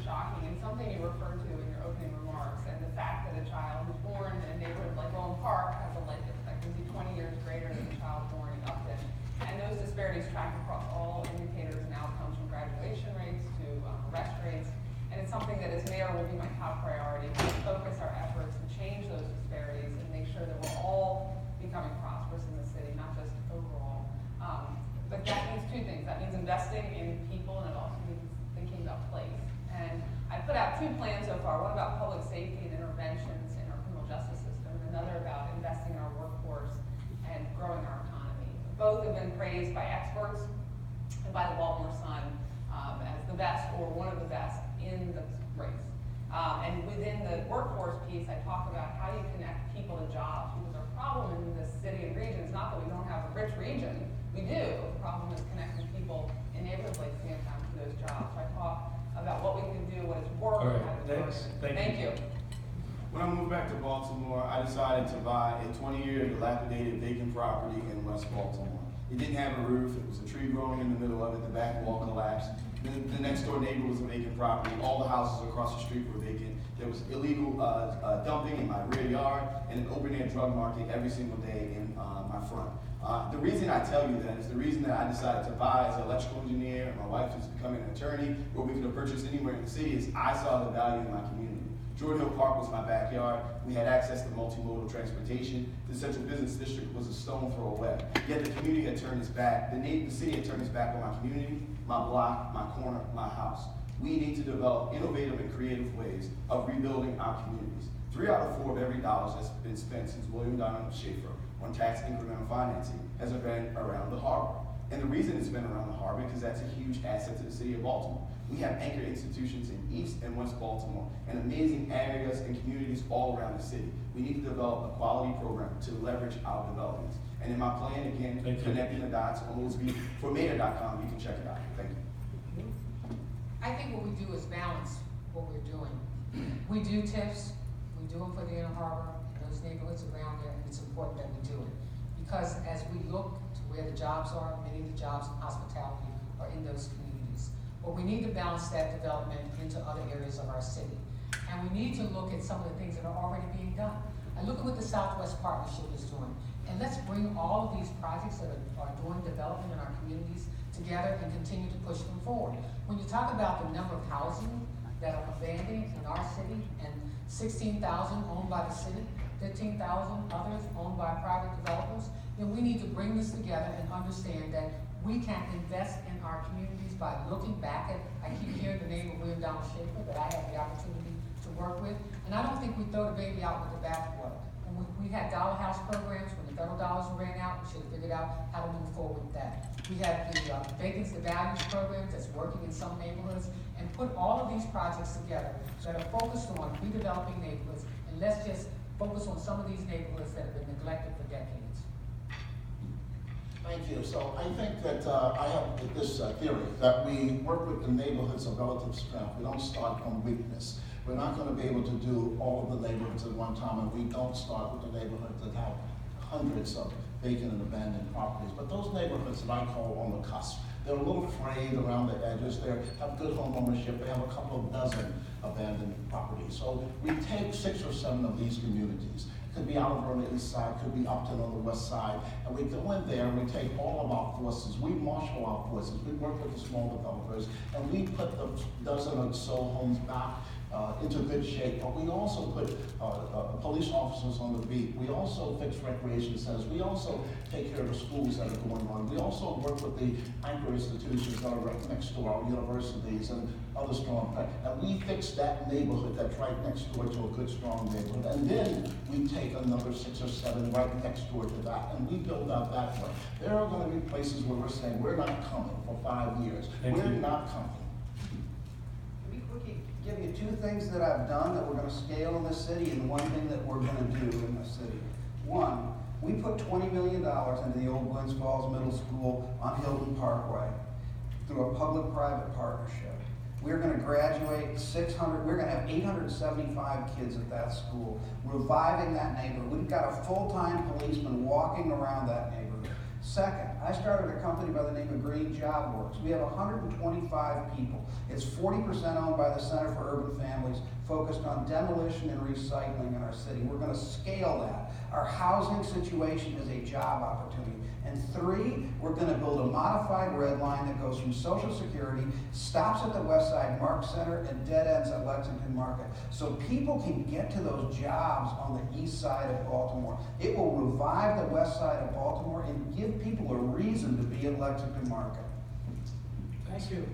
shocking, and something you referred to in your opening remarks, and the fact that a child who's born in a neighborhood like Rowan Park has a life expectancy 20 years greater than a child born in Upton. And those disparities track across all indicators and outcomes, from graduation rates to arrest rates. And it's something that as mayor will be my top priority, to focus our efforts to change those disparities and make sure that we're all becoming prosperous in the city, not just overall. But that means two things. That means investing in people, and it also means thinking about place. And I put out two plans so far, one about public safety and interventions in our criminal justice system, and another about investing in our workforce and growing our economy. Both have been praised by experts and by the Baltimore Sun as the best or one of the best in the race. And within the workforce piece, I talk about how you connect people to jobs, because our problem in this city and region is not that we don't have a rich region. We do. The problem is connecting people in neighborhoods like Sandtown to those jobs. So I talk about what we can do, what it's worth. All right, thanks. Thank you. When I moved back to Baltimore, I decided to buy a 20-year dilapidated vacant property in West Baltimore. It didn't have a roof. It was a tree growing in the middle of it. The back wall collapsed. The next door neighbor was a vacant property. All the houses across the street were vacant. There was illegal dumping in my rear yard and an open-air drug market every single day in my front. The reason I tell you that is the reason that I decided to buy as an electrical engineer, and my wife is becoming an attorney, where we could have purchased anywhere in the city, is I saw the value in my community. Jordan Hill Park was my backyard. We had access to multimodal transportation. The Central Business District was a stone throw away. Yet the community had turned its back. The city had turned its back on my community, my block, my corner, my house. We need to develop innovative and creative ways of rebuilding our communities. 3 out of 4 of every dollar that's been spent since William Donald Schaefer on tax incremental financing has been around the harbor. And the reason it's been around the harbor is because that's a huge asset to the city of Baltimore. We have anchor institutions in East and West Baltimore and amazing areas and communities all around the city. We need to develop a quality program to leverage our developments. And in my plan, again, connecting the dots on for mayor.com, you can check it out. Thank you. I think what we do is balance what we're doing. We do TIFs, we do them for the Inner Harbor, those neighborhoods around there, and it's important that we do it. Because as we look to where the jobs are, many of the jobs in hospitality are in those communities. But we need to balance that development into other areas of our city. And we need to look at some of the things that are already being done. I look at what the Southwest Partnership is doing. And let's bring all of these projects that are doing development in our communities together and continue to push them forward. When you talk about the number of housing that are abandoned in our city, and 16,000 owned by the city, 15,000 others owned by private developers, then we need to bring this together and understand that we can invest in our communities by looking back at, I keep hearing the name of William Donald Schaefer that I had the opportunity to work with, and I don't think we throw the baby out with the bathwater. When we had dollar house programs, when the federal dollars ran out, we should have figured out how to move forward with that. We have the vacancy values programs that's working in some neighborhoods, and put all of these projects together that are focused on redeveloping neighborhoods, and let's just focus on some of these neighborhoods that have been neglected for decades. Thank you. So I think that I have this theory that we work with the neighborhoods of relative strength. We don't start from weakness. We're not going to be able to do all of the neighborhoods at one time, and we don't start with the neighborhoods that have hundreds of vacant and abandoned properties. But those neighborhoods that I call on the cusp, they're a little frayed around the edges. They have good home ownership. They have a couple of dozen abandoned properties. So we take 6 or 7 of these communities. Could be Oliver on the east side, could be Upton on the west side, and we go in there and we take all of our forces, we marshal our forces, we work with the small developers, and we put the dozen or so homes back into good shape. But we also put police officers on the beat. We also fix recreation centers. We also take care of the schools that are going on. We also work with the anchor institutions that are right next to our universities and other strong, and we fix that neighborhood that's right next door to a good, strong neighborhood. And then we take another 6 or 7 right next door to that, and we build out that way. There are going to be places where we're saying, we're not coming for 5 years. We're not coming. Give you 2 things that I've done that we're going to scale in this city, and 1 thing that we're going to do in this city. 1, we put $20 million into the old Glens Falls Middle School on Hilton Parkway through a public-private partnership. We're going to graduate 600, we're going to have 875 kids at that school, reviving that neighborhood. We've got a full-time policeman walking around that neighborhood. Second, I started a company by the name of Green Job Works. We have 125 people. It's 40% owned by the Center for Urban Families, focused on demolition and recycling in our city. We're going to scale that. Our housing situation is a job opportunity. And 3, we're going to build a modified red line that goes from Social Security, stops at the West Side Mark Center, and dead ends at Lexington Market. So people can get to those jobs on the east side of Baltimore. It will revive the west side of Baltimore and give people a reason to be in Lexington Market. Thank you.